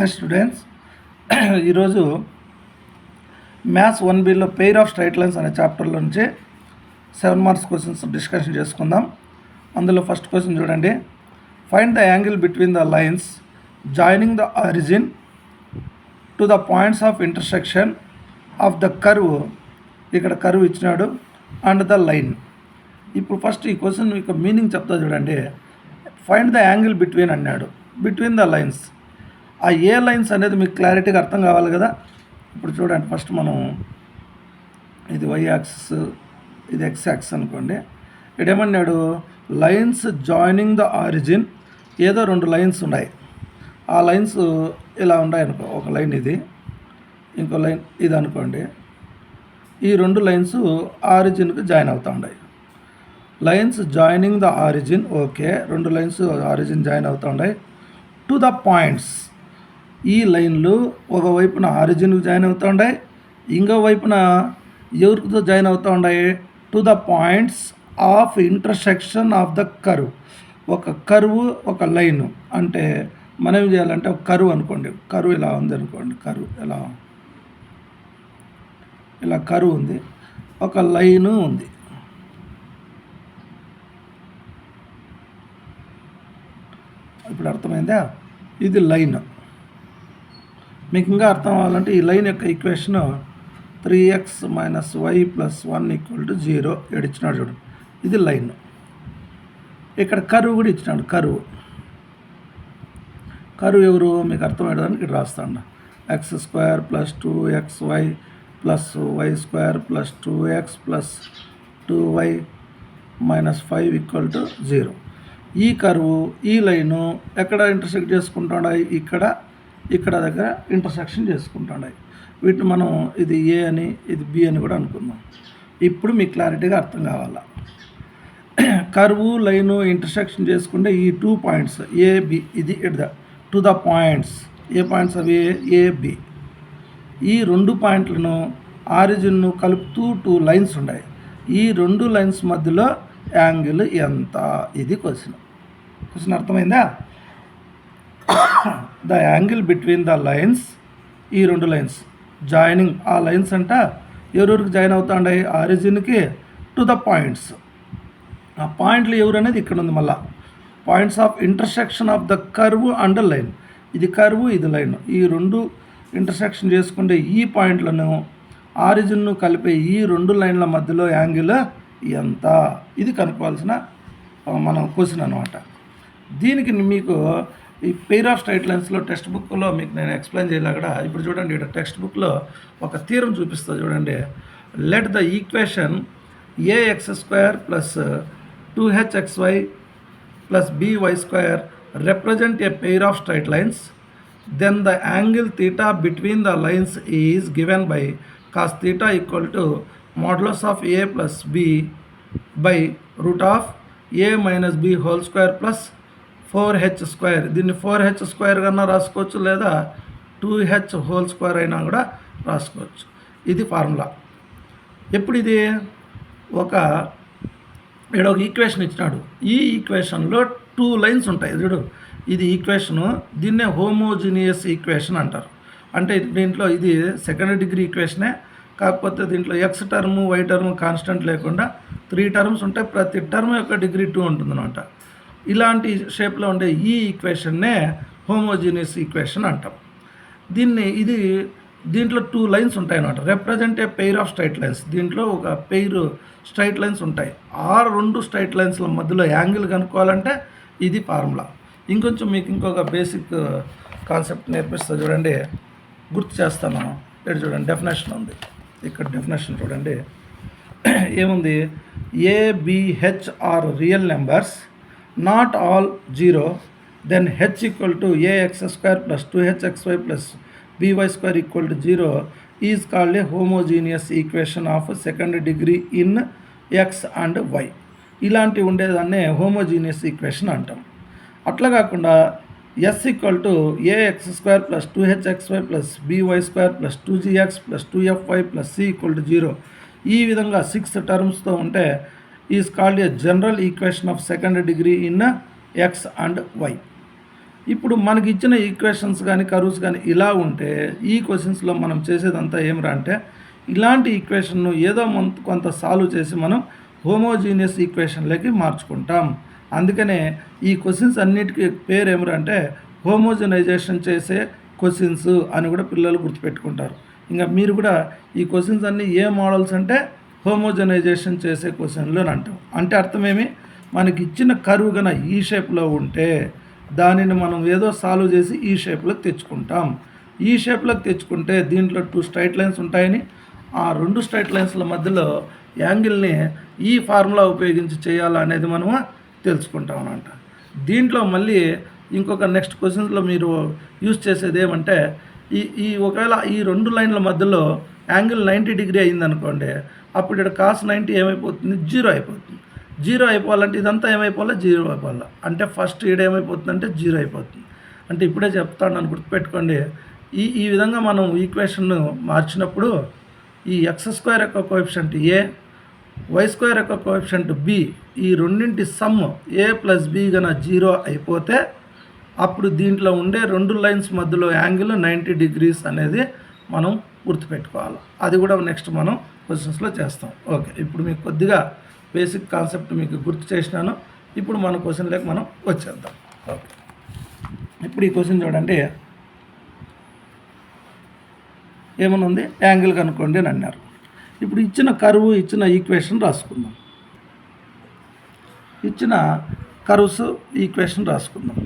Hi students, ఈరోజు maths 1Bలో pair of straight lines అనే చాప్టర్లో నుంచి 7 మార్క్స్ క్వశ్చన్స్ డిస్కషన్ చేసుకుందాం. అందులో ఫస్ట్ క్వశ్చన్ చూడండి. Find the angle between the lines joining the origin to the points of intersection of the curve. ఇక్కడ curve ఇచ్చినాడు అండ్ ద లైన్. ఇప్పుడు ఫస్ట్ ఈ క్వశ్చన్ యొక్క మీనింగ్ చెప్తా చూడండి. ఫైండ్ ద యాంగిల్ బిట్వీన్ అన్నాడు, బిట్వీన్ ద లైన్స్. ఆ ఏ లైన్స్ అనేది మీకు క్లారిటీగా అర్థం కావాలి కదా. ఇప్పుడు చూడండి, ఫస్ట్ మనం ఇది వై యాక్సిస్, ఇది ఎక్స్ యాక్సిస్ అనుకోండి. ఇడేమన్నాడు, లైన్స్ జాయినింగ్ ద ఆరిజిన్. ఏదో రెండు లైన్స్ ఉన్నాయి, ఆ లైన్స్ ఇలా ఉన్నాయి అనుకో. ఒక లైన్ ఇది, ఇంకో లైన్ ఇది అనుకోండి. ఈ రెండు లైన్స్ ఆరిజిన్కి జాయిన్ అవుతూ ఉన్నాయి. Lines joining the origin, okay, రెండు లైన్స్ ఆరిజిన్ జాయిన్ అవుతూ ఉన్నాయి. టు ద పాయింట్స్, ఈ లైన్లు ఒకవైపున ఆరిజిన్కి జాయిన్ అవుతూ ఉన్నాయి, ఇంకో వైపున ఎవరితో జాయిన్ అవుతూ ఉన్నాయి, to the points of intersection of the curve. ఒక కర్వ్ ఒక లైన్ అంటే మనం ఏం చేయాలంటే, ఒక కర్వ్ అనుకోండి, కర్వ్ ఇలా ఉంది అనుకోండి, కర్వ్ ఇలా కర్వ్ ఉంది, ఒక లైను ఉంది. ఇప్పుడు అర్థమైందా? ఇది లైన్. మీకు ఇంకా అర్థం అవ్వాలంటే ఈ లైన్ యొక్క ఈక్వేషన్ 3x - y + 1 = 0 ఇచ్చినాడు చూడండి. ఇది లైన్. ఇక్కడ కరువు కూడా ఇచ్చినాడు. కరువు ఎవరు మీకు అర్థమయ్యేదానికి ఇక్కడ రాస్తాను. x² + 2xy + y² + 2x + 2y - 5 = 0. ఈ కరువు ఈ లైను ఎక్కడ ఇంటర్సెక్ట్ చేసుకుంటున్నాయి, ఇక్కడ దగ్గర ఇంటర్సెక్షన్ చేసుకుంటున్నాయి. వీటిని మనం ఇది ఏ అని ఇది బి అని కూడా అనుకుందాం. ఇప్పుడు మీకు క్లారిటీగా అర్థం కావాలా. కర్వు లైను ఇంటర్సెక్షన్ చేసుకుంటే ఈ 2 పాయింట్స్ ఏబి, ఇది to the points. A points అవి? ఏబి. ఈ రెండు పాయింట్లను ఆరిజిన్ను కలుపుతూ 2 లైన్స్ ఉన్నాయి. ఈ రెండు లైన్స్ మధ్యలో యాంగిల్ ఎంత? ఇది క్వశ్చన్ అర్థమైందా? The angle between the lines, ఈ రెండు లైన్స్ జాయినింగ్, ఆ లైన్స్ అంట ఎవరెవరికి జాయిన్ అవుతా ఉన్నాయి, ఆరిజిన్కి, టు ద పాయింట్స్. ఆ పాయింట్లు ఎవరు అనేది ఇక్కడ ఉంది. మళ్ళా points of intersection of the curve and line. ఇది కర్వ్, ఇది లైన్. ఈ రెండు ఇంటర్సెక్షన్ చేసుకుంటే ఈ పాయింట్లను ఆరిజిన్ను కలిపే ఈ రెండు లైన్ల మధ్యలో యాంగిల్ ఎంత? ఇది కనుక్కోవాల్సిన మనం క్వశ్చన్ అనమాట. దీనికి మీకు ఈ పెయిర్ ఆఫ్ స్ట్రైట్ లైన్స్లో టెక్స్ట్ బుక్లో మీకు నేను ఎక్స్ప్లెయిన్ చేయలేక, ఇప్పుడు చూడండి, ఇక్కడ టెక్స్ట్ బుక్లో ఒక థీరం చూపిస్తుంది చూడండి. Let the equation ax² + 2hxy + by² represent a pair of straight lines, then the angle theta between the lines is given by cos theta = modulus of a + b by √a - b² + 4h². దీన్ని 4h² కన్నా రాసుకోవచ్చు, లేదా 2h² అయినా కూడా రాసుకోవచ్చు. ఇది formula. ఎప్పుడు ఇది ఇక్కడ ఒక ఈక్వేషన్ ఇచ్చినాడు. ఈ ఈక్వేషన్లో 2 లైన్స్ ఉంటాయి చూడు. ఇది ఈక్వేషను, దీన్నే హోమోజీనియస్ ఈక్వేషన్ అంటారు. అంటే దీంట్లో ఇది సెకండ్ డిగ్రీ ఈక్వేషనే, కాకపోతే దీంట్లో X term why term constant లేకుండా 3 టర్మ్స్ ఉంటాయి. ప్రతి టర్మ్ యొక్క డిగ్రీ 2 ఉంటుందన్నమాట. ఇలాంటి షేప్లో ఉండే ఈ ఈక్వేషన్నే హోమోజీనియస్ ఈక్వేషన్ అంటాం. దీంట్లో 2 లైన్స్ ఉంటాయి అన్నమాట. Represent a pair of straight lines. దీంట్లో ఒక పెయిర్ స్ట్రైట్ లైన్స్ ఉంటాయి. ఆ రెండు స్ట్రైట్ లైన్స్ల మధ్యలో యాంగిల్ కనుక్కోవాలంటే ఇది ఫార్ములా. ఇంకొంచెం మీకు ఇంకొక బేసిక్ కాన్సెప్ట్ నేర్పిస్తా చూడండి, గుర్తు చేస్తాను. ఇక్కడ చూడండి, డెఫినేషన్ ఉంది. ఇక్కడ డెఫినేషన్ చూడండి ఏముంది. A b h are real numbers, not all 0, then h = ax² + 2hxy + by² = 0 is called a homogeneous equation of second degree in x and y. ఇలాంటివి ఉండేదాన్నే హోమోజీనియస్ ఈక్వేషన్ అంటాం. అట్లా కాకుండా s = ax² + 2hxy + by² + 2gx + 2fy + c = 0, ఈ విధంగా 6 టర్మ్స్తో ఉంటే is called a general equation of second degree in x and y. ఇప్పుడు మనకి ఇచ్చిన ఈక్వేషన్స్ కానీ కర్వ్స్ కానీ ఇలా ఉంటే ఈ క్వశ్చన్స్లో మనం చేసేదంతా ఏమిరా అంటే ఇలాంటి ఈక్వేషన్ను ఏదో కొంత సాల్వ్ చేసి మనం హోమోజీనియస్ ఈక్వేషన్లోకి మార్చుకుంటాం. అందుకనే ఈ క్వశ్చన్స్ అన్నిటికీ పేరు ఏమిరా అంటే హోమోజనైజేషన్ చేసే క్వశ్చన్స్ అని కూడా పిల్లలు గుర్తుపెట్టుకుంటారు. ఇంకా మీరు కూడా ఈ క్వశ్చన్స్ అన్నీ ఏ మోడల్స్ అంటే హోమోజనైజేషన్ చేసే క్వశ్చన్లు అని అంటాం. అంటే అర్థమేమి, మనకి ఇచ్చిన కర్వ్ గన ఈ షేప్లో ఉంటే దానిని మనం ఏదో సాల్వ్ చేసి ఈ షేప్లోకి తెచ్చుకుంటాం. ఈ షేప్లోకి తెచ్చుకుంటే దీంట్లో 2 స్ట్రైట్ లైన్స్ ఉంటాయని, ఆ 2 స్ట్రైట్ లైన్స్ల మధ్యలో యాంగిల్ని ఈ ఫార్ములా ఉపయోగించి చేయాలనేది మనము తెలుసుకుంటాం అన్నమాట. దీంట్లో మళ్ళీ ఇంకొక నెక్స్ట్ క్వశ్చన్స్లో మీరు యూజ్ చేసేది ఏమంటే ఒకవేళ ఈ 2 లైన్ల మధ్యలో యాంగిల్ 90 డిగ్రీ అయిందనుకోండి, అప్పుడు ఇక్కడ కాస్ 90 ఏమైపోతుంది, 0 అయిపోతుంది. 0 అయిపోవాలంటే ఇదంతా ఏమైపోవాలా, 0 అయిపోవాలా. అంటే ఫస్ట్ ఈడ ఏమైపోతుందంటే 0 అయిపోతుంది. అంటే ఇప్పుడే చెప్తాను గుర్తుపెట్టుకోండి. ఈ విధంగా మనం ఈక్వేషన్ను మార్చినప్పుడు ఈ x² యొక్క కోఎఫిషియంట్ a, y² యొక్క కోఎఫిషియంట్ b, ఈ రెండింటి సమ్ a ప్లస్ b గన 0 అయిపోతే అప్పుడు దీంట్లో ఉండే 2 లైన్స్ మధ్యలో యాంగిల్ 90 డిగ్రీస్ అనేది మనం గుర్తుపెట్టుకోవాలి. అది కూడా నెక్స్ట్ మనం క్వశ్చన్స్లో చేస్తాం. ఓకే, ఇప్పుడు మీకు కొద్దిగా బేసిక్ కాన్సెప్ట్ మీకు గుర్తు చేసినాను. ఇప్పుడు మన క్వశ్చన్లోకి మనం వచ్చేద్దాం. ఓకే, ఇప్పుడు ఈ క్వశ్చన్ చూడండి. ఏమనుంది, యాంగిల్ కనుక్కోండి అని అన్నారు. ఇప్పుడు ఇచ్చిన కర్వ్, ఇచ్చిన ఈక్వేషన్ రాసుకుందాం. ఇచ్చిన కర్వ్స్ ఈక్వేషన్ రాసుకుందాం.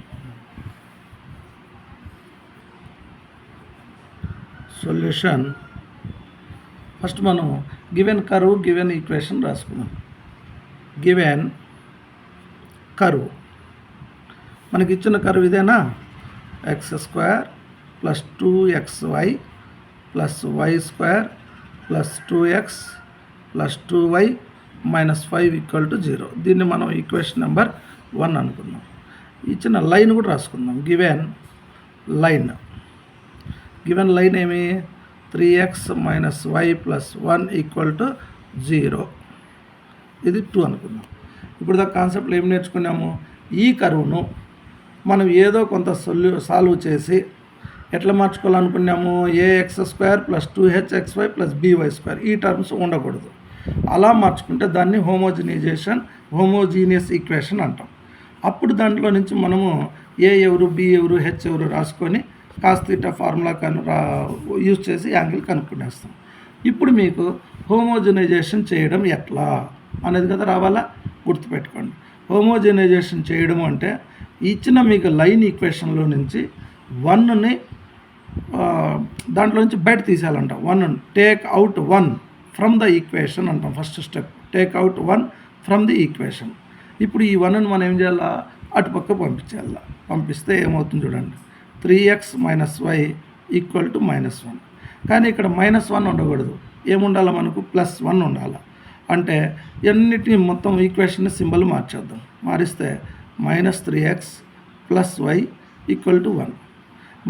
సొల్యూషన్ ఫస్ట్ మనం గివెన్ కర్వ్, గివెన్ ఈక్వేషన్ రాసుకుందాం. గివెన్ కర్వ్, మనకి ఇచ్చిన కర్వ్ ఇదేనా, x² plus 2xy plus y² plus 2x plus 2y minus 5 = 0. దీన్ని మనం ఈక్వేషన్ నెంబర్ 1 అనుకుందాం. ఇచ్చిన లైన్ కూడా రాసుకుందాం. గివెన్ లైన్, గివెన్ లైన్ ఏమి, 3x మైనస్ y ప్లస్ 1 = 0. ఇది 2 అనుకుందాం. ఇప్పుడు దాకా కాన్సెప్ట్లో ఏం నేర్చుకున్నాము, ఈ కర్వ్ను మనం ఏదో కొంత సాల్వ్ చేసి ఎట్లా మార్చుకోవాలనుకున్నాము, ax² plus 2hxy plus by² ఈ టర్మ్స్ ఉండకూడదు. అలా మార్చుకుంటే దాన్ని హోమోజీనియస్ ఈక్వేషన్ అంటాం. అప్పుడు దాంట్లో నుంచి మనము a ఎవరు, b ఎవరు, h ఎవరు రాసుకొని కాస్ థీటా ఫార్ములా యూజ్ చేసి యాంగిల్ కనుక్కునేస్తాం. ఇప్పుడు మీకు హోమోజనైజేషన్ చేయడం ఎట్లా అనేది కదా రావాలా, గుర్తుపెట్టుకోండి. హోమోజనైజేషన్ చేయడం అంటే ఇచ్చిన మీకు లైన్ ఈక్వేషన్లో నుంచి 1ని దాంట్లో నుంచి బయట తీసేయాలంట. 1 take out 1 from the equation అంటాం. First step take out 1 from the equation. ఇప్పుడు ఈ 1ని మనం ఏం చేయాలా, అటుపక్క పంపించేయాల. పంపిస్తే ఏమవుతుంది చూడండి, 3x మైనస్ y = -1. కానీ ఇక్కడ -1 ఉండకూడదు, ఏముండాలి మనకు, +1 ఉండాలి. అంటే ఎన్నిటిని మొత్తం ఈక్వేషన్ సింబల్ మార్చేద్దాం. మారిస్తే -3x ప్లస్ y = 1.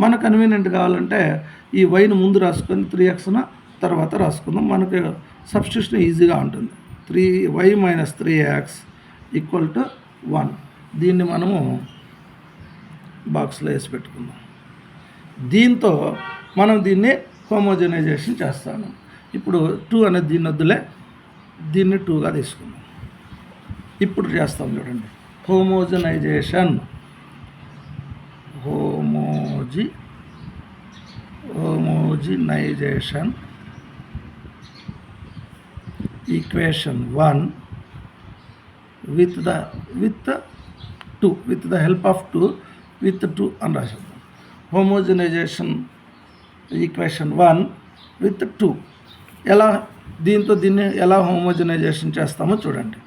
మన కన్వీనియంట్ కావాలంటే ఈ వైని ముందు రాసుకొని 3xను తర్వాత రాసుకుందాం. మనకు సబ్స్టిట్యూషన్ ఈజీగా ఉంటుంది. 3y minus 3x = 1. దీన్ని మనము బాక్స్లో వేసి పెట్టుకుందాం. దీంతో మనం దీన్ని హోమోజనైజేషన్ చేస్తాము. ఇప్పుడు 2 అనేది దీన్ని వద్దులే, దీన్ని 2గా తీసుకుందాం. ఇప్పుడు చేస్తాం చూడండి, homogenisation equation 1 with the help of 2 with 2 అని రాసేద్దాం. హోమోజనైజేషన్ ఈక్వేషన్ 1 విత్ 2 ఎలా, దీన్ని ఎలా హోమోజనైజేషన్ చేస్తామో చూడండి.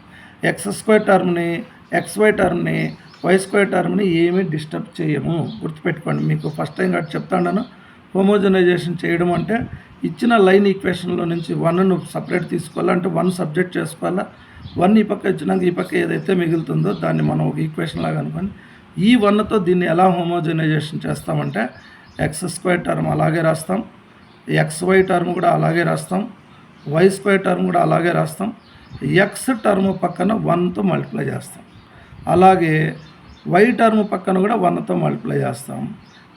x² టర్మ్ని, xy టర్మ్ని, y² టర్మ్ని ఏమీ డిస్టర్బ్ చేయము. గుర్తుపెట్టుకోండి, మీకు ఫస్ట్ టైం కాబట్టి చెప్తాను. హోమోజనైజేషన్ చేయడం అంటే ఇచ్చిన లైన్ ఈక్వేషన్లో నుంచి 1ను సపరేట్ తీసుకోవాలా, అంటే 1 సబ్జెక్ట్ చేసుకోవాలా. 1 ఈ పక్క ఇచ్చినాక ఈ పక్క ఏదైతే మిగులుతుందో దాన్ని మనం ఒక ఈక్వేషన్ లాగా అనుకొని ఈ 1తో దీన్ని ఎలా హోమోజనైజేషన్ చేస్తామంటే x² టర్మ్ అలాగే రాస్తాం, xy టర్మ్ కూడా అలాగే రాస్తాం, y² టర్మ్ కూడా అలాగే రాస్తాం, x టర్మ్ పక్కన 1తో మల్టిప్లై చేస్తాం. అలాగే వై టర్మ్ పక్కన కూడా 1తో మల్టిప్లై చేస్తాం.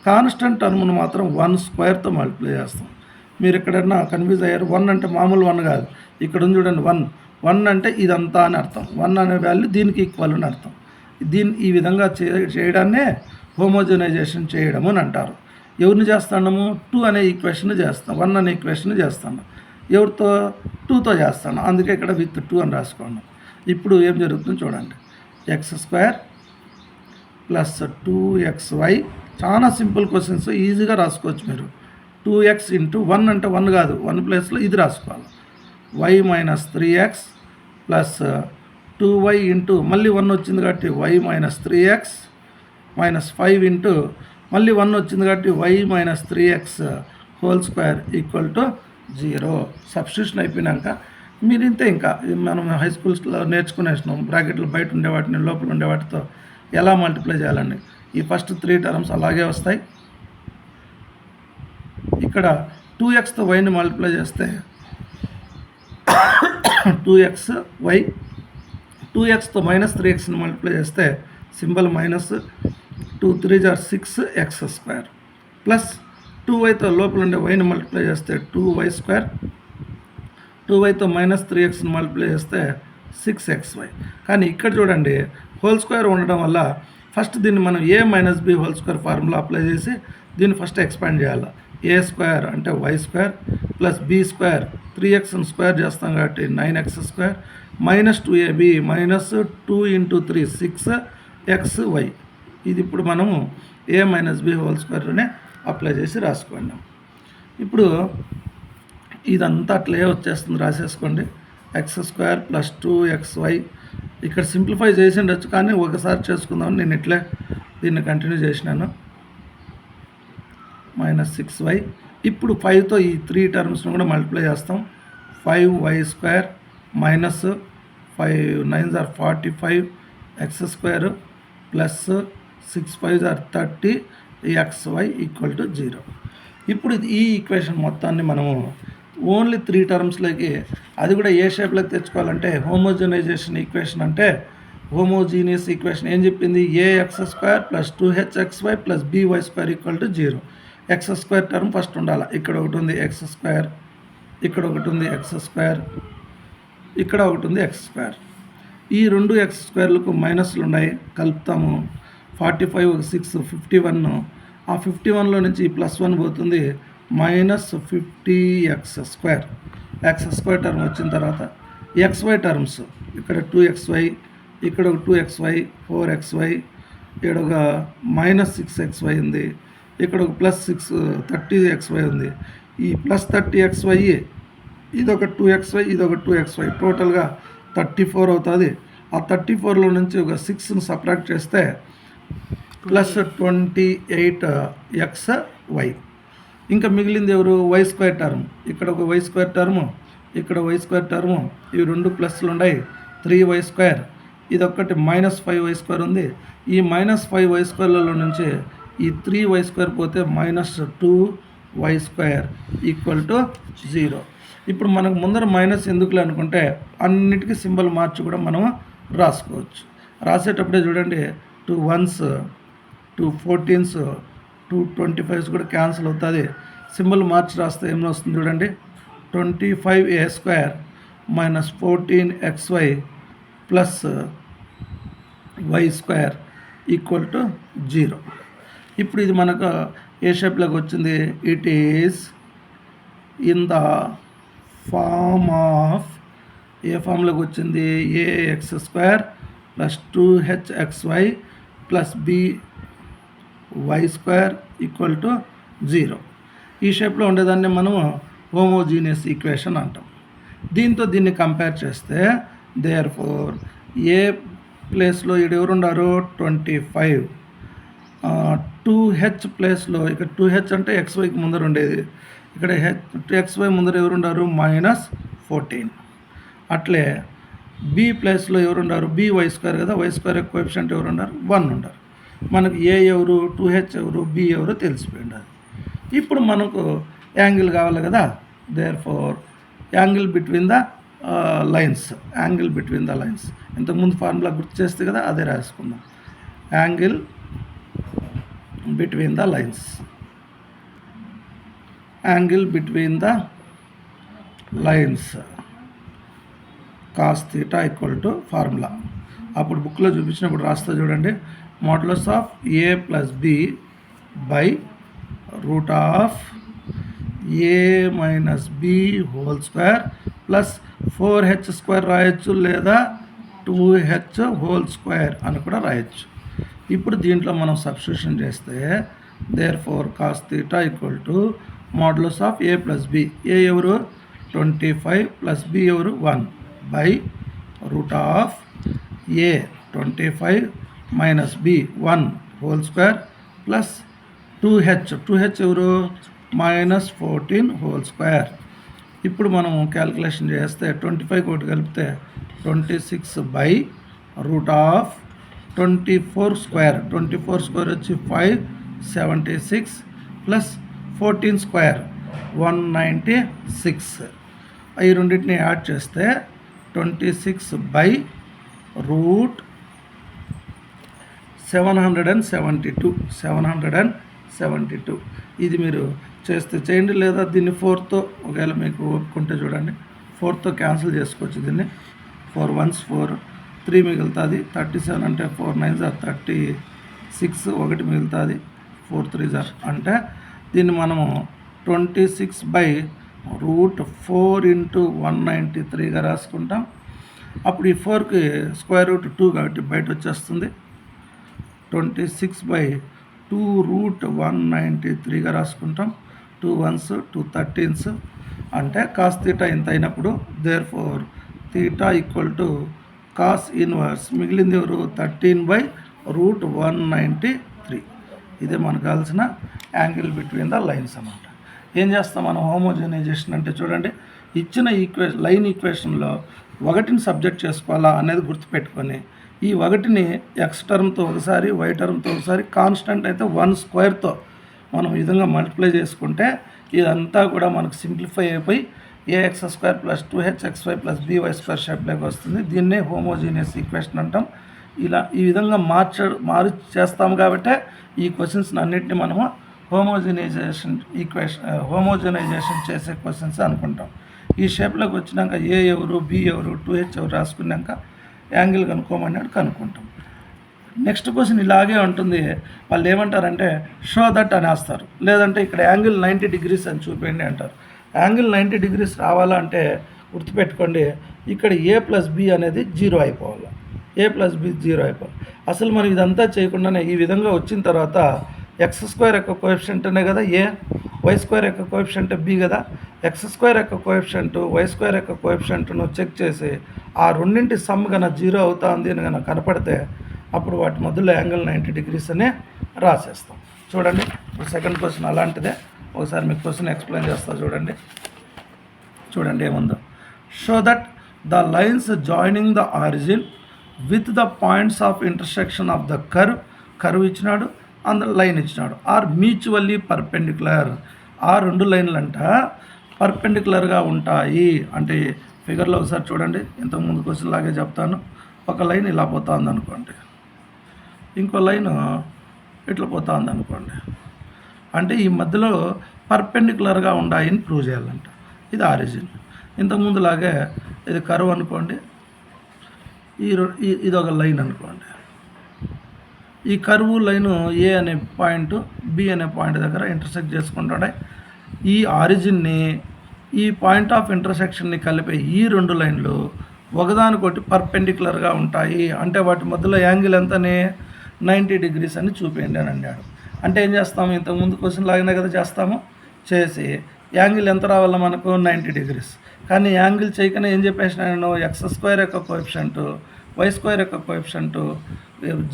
కాన్స్టెంట్ టర్మ్ను మాత్రం 1 స్క్వేర్తో మల్టిప్లై చేస్తాం. మీరు ఎక్కడన్నా కన్ఫ్యూజ్ అయ్యారు. 1 అంటే మామూలు 1 కాదు, ఇక్కడ ఉంది చూడండి 1 అంటే ఇదంతా అని అర్థం. 1 అనే వాల్యూ దీనికి ఈక్వల్ అని అర్థం. ఈ విధంగా చేయడాన్నే హోమోజనైజేషన్ చేయడం అని అంటారు. ఎవరిని చేస్తున్నాము? 2 అనే ఈక్వేషన్ చేస్తాం, 1 అనే ఈక్వేషన్ చేస్తాను. ఎవరితో? 2తో చేస్తాను. అందుకే ఇక్కడ విత్ 2 అని రాసుకోండి. ఇప్పుడు ఏం జరుగుతుందో చూడండి. x² plus 2xy. చాలా సింపుల్ క్వశ్చన్స్, ఈజీగా రాసుకోవచ్చు మీరు. 2x ఇంటూ 1 అంటే 1 కాదు, 1 ప్లేస్లో ఇది రాసుకోవాలి. y minus 3x plus 2y into మళ్ళీ 1 వచ్చింది కాబట్టి y minus 3x minus 5 into మళ్ళీ 1 వచ్చింది కాబట్టి y minus 3x whole square equal to 0. Substitution అయిపోయినాక మీరు ఇంతే. ఇంకా మనం హై స్కూల్స్లో నేర్చుకునేసినాం, బ్రాకెట్లు బయట ఉండే వాటిని లోపల ఉండే వాటితో ఎలా మల్టిప్లై చేయాలండి. ఈ ఫస్ట్ 3 టర్మ్స్ అలాగే వస్తాయి. ఇక్కడ 2xతో వైని మల్టిప్లై చేస్తే 2xy, 2xతో మైనస్ 3xని మల్టిప్లై చేస్తే సింబల్ మైనస్, 2 3 = 6x² ప్లస్ 2yతో లోపల ఉండే వైని మల్టిప్లై చేస్తే 2y², 2yతో మైనస్ 3xని మల్టిప్లై చేస్తే 6xy. కానీ ఇక్కడ చూడండి హోల్ స్క్వేర్ ఉండడం వల్ల ఫస్ట్ దీన్ని మనం a minus b whole square formula apply చేసి దీన్ని ఫస్ట్ ఎక్స్పాండ్ చేయాలి. a² అంటే y² ప్లస్ b² 3xని స్క్వేర్ చేస్తాం కాబట్టి 9x² minus 2ab minus 2 into 3 6xy. ఇది ఇప్పుడు మనము a మైనస్ b హోల్ స్క్వేర్లోనే అప్లై చేసి రాసుకోండి. ఇప్పుడు ఇదంతా అట్లే వచ్చేస్తుంది, రాసేసుకోండి. x² plus 2xy. ఇక్కడ సింప్లిఫై చేసి ఉండొచ్చు కానీ ఒకసారి చేసుకుందామని నేను ఇట్లే దీన్ని కంటిన్యూ చేసినాను. Minus 6y. ఇప్పుడు 5తో ఈ 3 టర్మ్స్ను కూడా మల్టిప్లై చేస్తాం. 5y² minus 5 9 = 45 x² plus 6 5 = 30 xy equal to 0. ఇప్పుడు ఈ ఈక్వేషన్ మొత్తాన్ని మనము ఓన్లీ 3 టర్మ్స్లోకి, అది కూడా ఏ షేప్లోకి తెచ్చుకోవాలంటే హోమోజనైజేషన్ ఈక్వేషన్ అంటే హోమోజీనియస్ ఈక్వేషన్ ఏం చెప్పింది? ax² plus 2hxy plus by² equal to 0. x² term first ఉండాలి. ఇక్కడ ఒకటి ఉంది x², ఇక్కడ ఒకటి ఉంది x², ఇక్కడ ఒకటి ఉంది x². ఈ రెండు x²లకు మైనస్లు ఉన్నాయి, కలుపుతాము. 45 ఒక 6 51. ఆ 51లో నుంచి ప్లస్ 1 పోతుంది, మైనస్ 50x². x² టర్మ్ వచ్చిన తర్వాత xy టర్మ్స్ ఇక్కడ 2xy, ఇక్కడ ఒక 2xy 4xy, ఇక్కడ ఒక మైనస్ 6xy ఉంది, ఇక్కడ ఒక ప్లస్ 30xy ఉంది. ఈ ప్లస్ 30xy ఇదొక 2xy, ఇదొక 2xy, టోటల్గా 34 అవుతుంది. ఆ 34లో నుంచి ఒక 6ని సబ్ట్రాక్ట్ చేస్తే ప్లస్ 28xy. ఇంకా మిగిలింది ఎవరు? y² term. ఇక్కడ ఒక y² టర్ము, ఇక్కడ y² టర్ము, ఇవి రెండు ప్లస్లు ఉన్నాయి, 3y². ఇదొక్కటి మైనస్ 5y² ఉంది. ఈ మైనస్ 5y² నుంచి ఈ 3y² పోతే మైనస్ 2y² ఈక్వల్ టు 0. ఇప్పుడు మనకు ముందర మైనస్ ఎందుకులే అనుకుంటే అన్నిటికీ సింబల్ మార్చి కూడా మనం రాసుకోవచ్చు. రాసేటప్పుడే చూడండి 2 1s 2 14s 2 25s కూడా క్యాన్సిల్ అవుతుంది. సింబల్ మార్చి రాస్తే ఏమో వస్తుంది చూడండి, 25a² minus 14xy plus y² equal to 0. ఇప్పుడు ఇది మనకు ఏ షేప్లోకి వచ్చింది? It is in the form of, ఏ ఫామ్లోకి వచ్చింది? ax² plus 2hxy plus by² equal to 0. ఈ షేప్లో ఉండేదాన్ని మనము హోమోజీనియస్ ఈక్వేషన్ అంటాం. దీంతో దీన్ని కంపేర్ చేస్తే దేర్ఫోర్ ఏ ప్లేస్లో ఇక్కడ ఎవరు ఉన్నారు? 25. 2h ప్లేస్లో ఇక్కడ 2h అంటే xyకి ముందర ఉండేది, ఇక్కడ xy ముందర ఎవరు ఉన్నారు? మైనస్ 14. అట్లే b ప్లేస్లో ఎవరు ఉన్నారు? by² కదా, y² కోఎఫిషియంట్ ఎవరు ఉన్నారు? 1 ఉన్నారు. మనకు a ఎవరు, 2h ఎవరు, b ఎవరు తెలిసిపోయింది. ఇప్పుడు మనకు యాంగిల్ కావాలి కదా, therefore angle between the lines, angle between the lines. ఇంతకుముందు ఫార్ములా గుర్తు చేస్తే కదా, అదే రాసుకుందాం. Angle between the lines, angle between the lines cos theta equal to formula. అప్పుడు బుక్లో చూపించినప్పుడు రాస్తా చూడండి, modulus of a plus b by root of a minus b whole square plus 4h² రాయొచ్చు, లేదా 2h హోల్ స్క్వేర్ అని కూడా రాయొచ్చు. ఇప్పుడు దీంట్లో మనం సబ్స్టిట్యూషన్ చేస్తే therefore cos theta equal to modulus of a plus b, a ఎవరు 25 ప్లస్ బి ఎవరు 1 by root of a 25 minus b 1 whole square plus 2h ఎవరు -14 హోల్ స్క్వేర్. ఇప్పుడు మనం క్యాలిక్యులేషన్ చేస్తే 25 ఒకటి కలిపితే 26 by root of 24 square, 24 square వచ్చి 576 plus 14 square 196. ఈ రెండింటిని యాడ్ చేస్తే 26 బై రూట్ 772. ఇది మీరు చేస్తే చేయండి, లేదా దీన్ని 4తో ఒకవేళ మీకు ఒప్పుకుంటే చూడండి, 4తో క్యాన్సిల్ చేసుకోవచ్చు. దీన్ని 4 1s 4, 3 మిగులుతుంది. 37 అంటే 4 9s 36, ఒకటి మిగులుతుంది. 4 3s అంటే దీన్ని మనము 26 బై రూట్ 4 ఇంటూ 193గా రాసుకుంటాం. అప్పుడు ఈ 4కి స్క్వేర్ రూట్ 2 కాబట్టి బయట వచ్చేస్తుంది. 26 బై 2 రూట్ 193గా రాసుకుంటాం. 2 1s 2 13s అంటే కాస్ థీటా ఇంత అయినప్పుడు therefore theta equal to cos inverse మిగిలింది ఎవరు 13 బై రూట్ 193. ఇదే మనకు కావాల్సిన యాంగిల్ బిట్వీన్ ద లైన్స్ అన్నమాట. ఏం చేస్తాం మనం హోమోజనైజేషన్ అంటే చూడండి, ఇచ్చిన లైన్ ఈక్వేషన్లో ఒకటిని సబ్జెక్ట్ చేసుకోవాలా అనేది గుర్తుపెట్టుకొని ఈ ఒకటిని ఎక్స్ టర్మ్తో ఒకసారి వై టర్మ్తో ఒకసారి కాన్స్టెంట్ అయితే 1 స్క్వేర్తో మనం ఈ విధంగా మల్టిప్లై చేసుకుంటే ఇదంతా కూడా మనకు సింప్లిఫై అయిపోయి ax² plus 2hxy plus by² షేప్లోకి వస్తుంది. దీన్నే హోమోజీనియస్ ఈక్వేషన్ అంటాం. ఈ విధంగా మారి చేస్తాము కాబట్టి ఈ క్వశ్చన్స్ అన్నింటినీ మనము హోమోజనైజేషన్ చేసే క్వశ్చన్స్ అనుకుంటాం. ఈ షేప్లోకి వచ్చినాక ఏ ఎవరు బి ఎవరు 2h ఎవరు రాసుకున్నాక యాంగిల్ కనుక్కోమన్నాడు, కనుక్కుంటాం. నెక్స్ట్ క్వశ్చన్ ఇలాగే ఉంటుంది. వాళ్ళు ఏమంటారంటే షో దట్ అనేస్తారు, లేదంటే ఇక్కడ యాంగిల్ 90 degrees అని చూపించండి అంటారు. యాంగిల్ 90 degrees రావాలంటే గుర్తుపెట్టుకోండి, ఇక్కడ ఏ ప్లస్ బి అనేది 0 అయిపోవాలి. ఏ ప్లస్ బి 0 అయిపోవాలి. అసలు మనం ఇదంతా చేయకుండానే ఈ విధంగా వచ్చిన తర్వాత x² యొక్క కోఎఫిషియంట్ అనే కదా ఏ, y² యొక్క కోఎఫిషియంట్ బి కదా. x² యొక్క కోఎఫిషియంట్ y² యొక్క కోఎఫిషియంట్ను చెక్ చేసి ఆ రెండింటి సమ్ కన్నా 0 అవుతుంది అని కనుక కనపడితే అప్పుడు వాటి మధ్యలో యాంగిల్ 90 degrees అనే రాసేస్తాం. చూడండి, ఇప్పుడు సెకండ్ క్వశ్చన్ అలాంటిదే. ఒకసారి మీకు క్వశ్చన్ ఎక్స్ప్లెయిన్ చేస్తా చూడండి ఏముందో. Show that the lines joining the origin with the points of intersection of the curve ఇచ్చినాడు, అందులో లైన్ ఇచ్చినాడు, ఆర్ మ్యూచువల్లీ పర్పెండిక్యులర్. ఆ రెండు లైన్లంట పర్పెండిక్యులర్గా ఉంటాయి. అంటే ఫిగర్లో ఒకసారి చూడండి, ఇంతకుముందు క్వశ్చన్ లాగే చెప్తాను. ఒక లైన్ ఇలా పోతుంది అనుకోండి, ఇంకో లైన్ ఇట్లా పోతుంది అనుకోండి. అంటే ఈ మధ్యలో పర్పెండిక్యులర్గా ఉన్నాయని ప్రూవ్ చేయాలంట. ఇది ఆరిజిన్. ఇంతకుముందులాగే ఇది కర్వ్ అనుకోండి, ఇది ఒక లైన్ అనుకోండి. ఈ కర్వ్ లైను ఏ అనే పాయింట్ బి అనే పాయింట్ దగ్గర ఇంటర్సెక్ట్ చేసుకుంటాడే. ఈ ఆరిజిన్ని ఈ పాయింట్ ఆఫ్ ఇంటర్సెక్షన్ని కలిపే ఈ రెండు లైన్లు ఒకదానికొకటి పర్పెండిక్యులర్గా ఉంటాయి. అంటే వాటి మధ్యలో యాంగిల్ ఎంతనే 90 degrees అని చూపించండి అని అన్నాడు. అంటే ఏం చేస్తాము, ఇంతకుముందు క్వశ్చన్ లాగానే కదా చేస్తాము. చేసి యాంగిల్ ఎంత రావాలో మనకు 90 degrees. కానీ యాంగిల్ చేయకనే ఏం చెప్పేసిన నేను x² యొక్క కోఎఫిషియంట్ y² యొక్క కోఎఫిషియంట్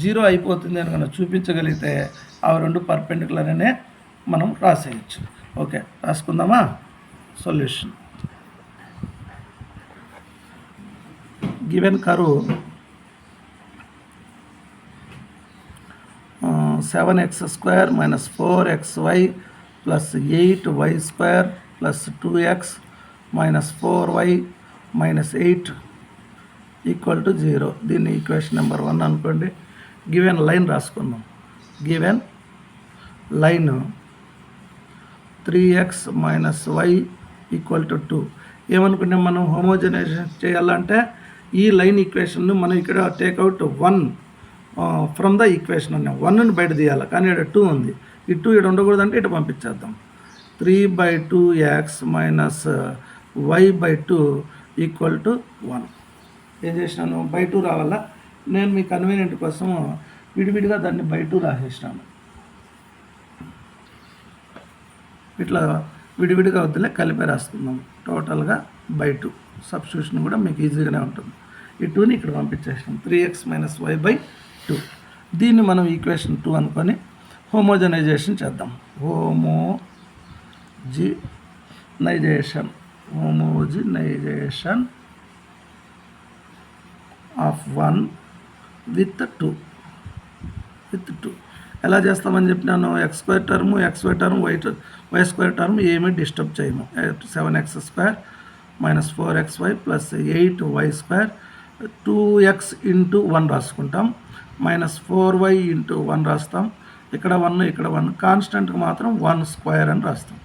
0 అయిపోతుంది అని కనుక చూపించగలిగితే ఆ రెండు పర్పెండిక్యులర్ అనే మనం రాసేయచ్చు. ఓకే, రాసుకుందామా. Solution. Given curve 7x² minus 4xy plus 8y² plus 2x minus 4y minus 8 equal to 0. దీన్ని ఈక్వేషన్ నెంబర్ 1 అనుకోండి. గివెన్ లైన్ రాసుకుందాం. Given line 3x - y = 2. ఏమనుకున్నాం మనం? హోమోజనైజేషన్ చేయాలంటే ఈ లైన్ ఈక్వేషన్ను మనం ఇక్కడ టేక్అవుట్ 1 ఫ్రమ్ ద ఈక్వేషన్ అన్నాం. 1ని బయట తీయాలి, కానీ ఇక్కడ 2 ఉంది. ఈ 2 ఇక్కడ ఉండకూడదంటే ఇటు పంపించేద్దాం. 3/2x - y/2 = 1. ఏం చేసినాను? బై 2 రావాలా? నేను మీ కన్వీనియంట్ కోసం విడివిడిగా దాన్ని బై 2 రాసేసినాను. ఇట్లా విడివిడిగా వద్దులే, కలిపి రాసుకుందాం. టోటల్గా బై 2. సబ్స్టిట్యూషన్ కూడా మీకు ఈజీగానే ఉంటుంది. ఈ 2ని ఇక్కడ పంపించేసినాం. 3x - y/2. దీన్ని మనం ఈక్వేషన్ 2 అనుకొని హోమోజనైజేషన్ చేద్దాం. హోమోజినైజేషన్ ఆఫ్ 1 with 2. ఎలా చేస్తామని చెప్పినాను? x² term, xy term, y² term ఏమీ డిస్టర్బ్ చేయము. 7x² - 4xy + 8y², 2x × 1 రాసుకుంటాం, -4y × 1 రాస్తాం. ఇక్కడ 1, ఇక్కడ 1, కాన్స్టెంట్కి మాత్రం 1² అని రాస్తాం.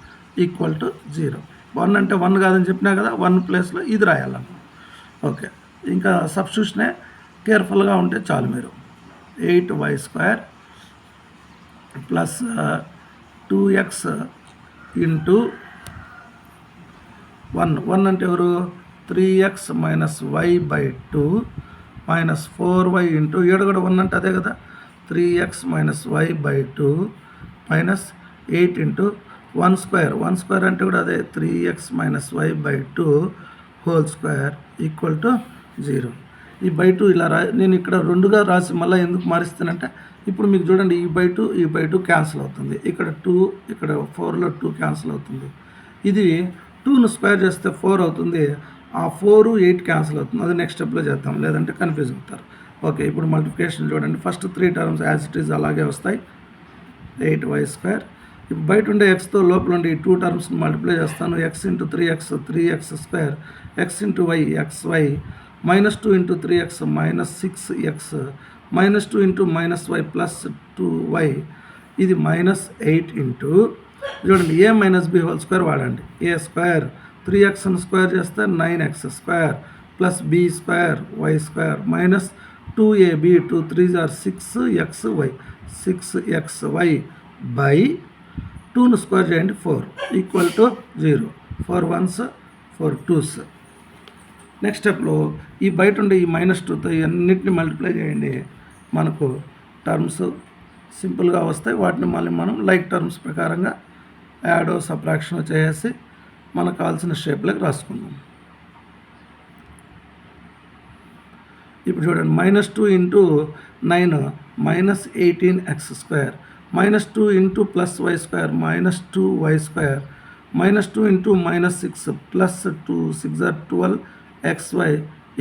=0. 1 అంటే 1 కాదని చెప్పినా కదా, 1 ప్లేస్లో ఇది రాయాలన్నమాట. ఓకే, ఇంకా సబ్స్టిట్యూషనే కేర్ఫుల్గా ఉంటే చాలు మీరు. 8y² + 2x × 1 అంటే ఎవరు? 3x - y/2 -4y × ఏడు కూడా 1 అంటే అదే కదా, 3x - y/2 -8 × 1² అంటే కూడా అదే, 3x - y/2 2 = 0. ఈ బై 2 ఇలా నేను ఇక్కడ 2గా రాసి మళ్ళీ ఎందుకు మారిస్తానంటే, ఇప్పుడు మీకు చూడండి, ఈ బై 2 క్యాన్సిల్ అవుతుంది. ఇక్కడ 2, ఇక్కడ 4లో 2 క్యాన్సిల్ అవుతుంది. ఇది 2ను స్క్వేర్ చేస్తే 4 అవుతుంది. ఆ 4, 8 క్యాన్సిల్ అవుతుంది. అది నెక్స్ట్ స్టెప్లో చేద్దాం, లేదంటే కన్ఫ్యూజ్ అవుతారు. ఓకే, ఇప్పుడు మల్టిప్లికేషన్ చూడండి. First 3 terms as it is అలాగే వస్తాయి. 8y². ఇప్పుడు బయట ఉండే ఎక్స్తో లోపల ఉండే ఈ 2 టర్మ్స్ని మల్టిప్లై చేస్తాను. x × 3x 3x², x × y xy, -2 × 3x -6x, -2 × -y +2y. ఇది -8 × చూడండి, a - b² వాడండి. a², 3xను స్క్వేర్ చేస్తే 9x² + b² y² -2ab, 2 3s are 6xy, 6xy/2ను square చేయండి 4 = 0. 4 1s 4 2s. నెక్స్ట్ స్టెప్లో ఈ బయట ఉండే ఈ -2తో అన్నిటిని మల్టిప్లై చేయండి. మనకు టర్మ్స్ సింపుల్గా వస్తాయి. వాటిని మళ్ళీ మనం లైక్ టర్మ్స్ ప్రకారంగా యాడో సబ్ట్రాక్షన్ చేసి మనకు కావాల్సిన షేప్లోకి రాసుకుందాం. ఇప్పుడు చూడండి, -2 × 9 -18x², -2 × +y² -2y², -2 × -6 +2 6 are 12xy =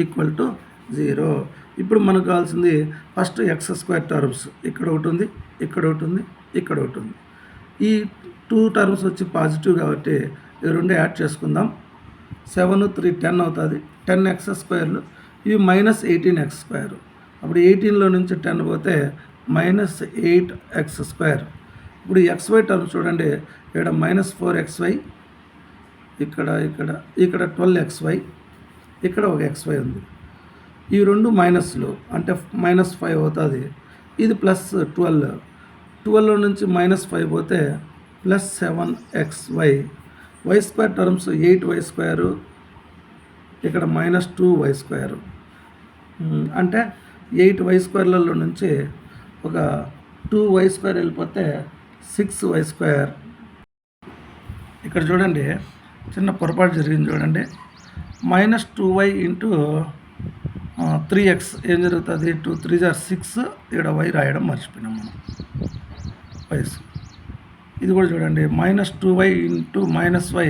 0. ఇప్పుడు మనకు కావాల్సింది ఫస్ట్ x² టర్మ్స్. ఇక్కడ ఒకటి ఉంది, ఇక్కడ ఒకటి ఉంది, ఇక్కడ ఒకటి ఉంది. ఈ 2 టర్మ్స్ వచ్చి పాజిటివ్ కాబట్టి ఈ 2 యాడ్ చేసుకుందాం. 7 3 10 అవుతుంది. 10x². ఇవి -18x². అప్పుడు 18లో నుంచి 10 పోతే -8x². ఇప్పుడు xy టర్మ్ చూడండి, ఇక్కడ -4xy, ఇక్కడ 12xy, ఇక్కడ ఒక xy ఉంది. ఈ 2 మైనస్లు అంటే -5 అవుతుంది. ఇది +12. 12లో నుంచి -5 పోతే +7xy. y² టర్మ్స్ 8y², ఇక్కడ -2y². అంటే 8y²లలో నుంచి ఒక 2y² వెళ్ళిపోతే 6y². ఇక్కడ చూడండి, చిన్న పొరపాటు జరిగింది చూడండి. -2y × 3x ఏం జరుగుతుంది? 2 3s are 6. ఇక్కడ y రాయడం మర్చిపోయినాం మనం. వయసు ఇది కూడా చూడండి, -2y × -y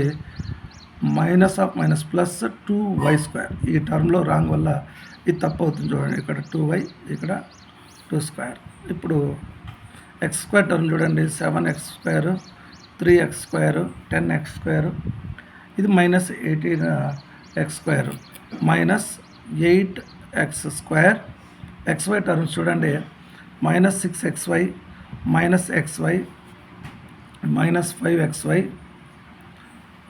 -2y². ఈ టర్మ్లో రాంగ్ వల్ల ఇది తప్పు అవుతుంది చూడండి. ఇక్కడ 2y, ఇక్కడ 2². ఇప్పుడు x² టర్మ్ చూడండి, 7x², 3x², 10x². ఇది -18x², -8x². xy టర్మ్స్ చూడండి, minus 6xy minus xy minus 5xy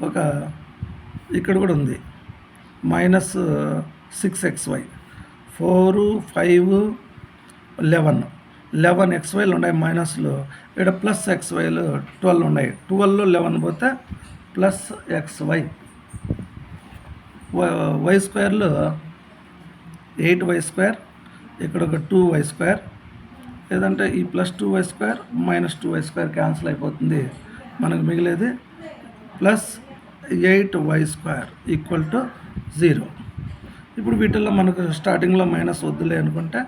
ఒక ఇక్కడ కూడా ఉంది మైనస్ 6xy 4 5 11 xyలు ఉన్నాయి మైనస్లో, ఇక్కడ ప్లస్ xyలు 12 ఉన్నాయి. 12లో 11 పోతే ప్లస్ xy. వై స్క్వేర్లో 8y², ఇక్కడ ఒక 2y², లేదంటే ఈ plus 2y² minus 2y² cancel అయిపోతుంది. మనకు మిగిలేది ప్లస్ 8y² ఈక్వల్ టు 0. ఇప్పుడు వీటిల్లో మనకు స్టార్టింగ్లో మైనస్ వద్దులే అనుకుంటే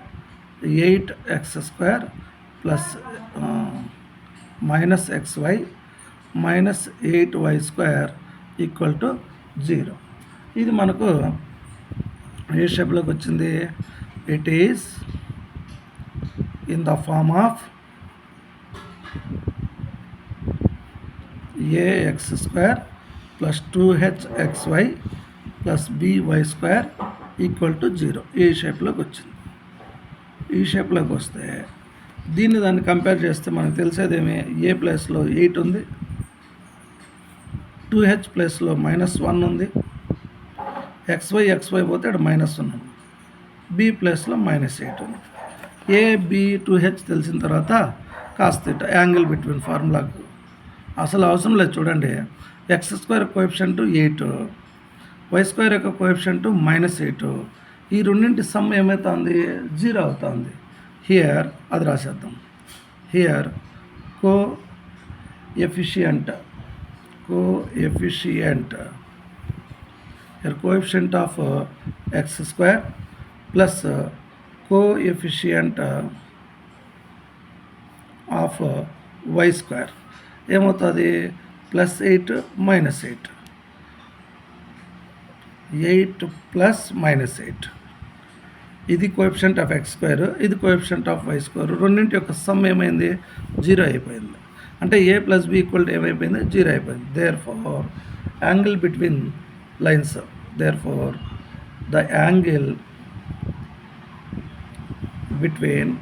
8x² plus minus xy minus 8y² equal to 0. ఇది మనకు ఏ షేప్లోకి వచ్చింది? It is in the form of ax² plus 2hxy plus by² equal to 0. ఈ షేప్లోకి వచ్చింది. ఈ షేప్లోకి వస్తే దాన్ని కంపేర్ చేస్తే మనకు తెలిసేదేమి? ఏ ప్లేస్లో 8 ఉంది, 2h ప్లేస్లో -1 ఉంది, xy పోతే ఇక్కడ -1 ఉంది, b ప్లేస్లో -8 ఉంది. b 2h తెలిసిన తర్వాత కాస్త యాంగిల్ బిట్వీన్ ఫార్ములాకు అసలు అవసరం లేదు. చూడండి, x² కోఎఫిషియంట్ 8, y² యొక్క కోఎఫిషియంట్ -8. ఈ రెండింటి సమ్ ఏమవుతుంది? 0 అవుతుంది. హియర్ అది రాసేద్దాం. Here coefficient coefficient of x² plus coefficient of y² ఏమవుతుంది? +8 -8, 8 ప్లస్ -8. ఇది కోఎఫిషియంట్ ఆఫ్ x², ఇది కోఎఫిషియంట్ ఆఫ్ y². రెండింటి యొక్క సమ్ ఏమైంది? 0 అయిపోయింది. అంటే a plus b equal to ఏమైపోయింది? 0 అయిపోయింది. Therefore angle between lines, therefore the angle between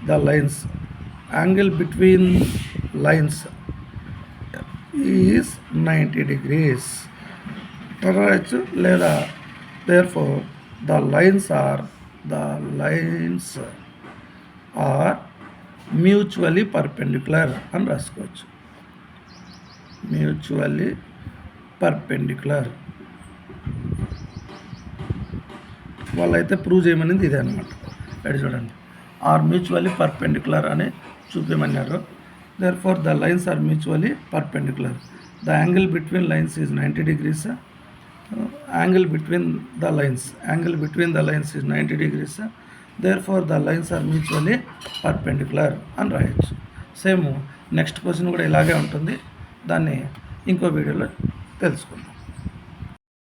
the lines is 90 degrees. రాయొచ్చు లేదా therefore the lines are mutually perpendicular అని రాసుకోవచ్చు. mutually perpendicular వాళ్ళైతే ప్రూవ్ చేయమనేది ఇదే అనమాట. ఇక్కడ చూడండి, ఆర్ మ్యూచువల్లీ పర్పెండిక్యులర్ అని చూపించమన్నారు. Therefore the lines are mutually perpendicular. The angle between lines is 90 degrees. Angle between the lines is 90 degrees. Therefore the lines are mutually perpendicular అని రాయొచ్చు. సేమ్ నెక్స్ట్ క్వశ్చన్ కూడా ఇలాగే ఉంటుంది. దాన్ని ఇంకో వీడియోలో తెలుసుకుందాం.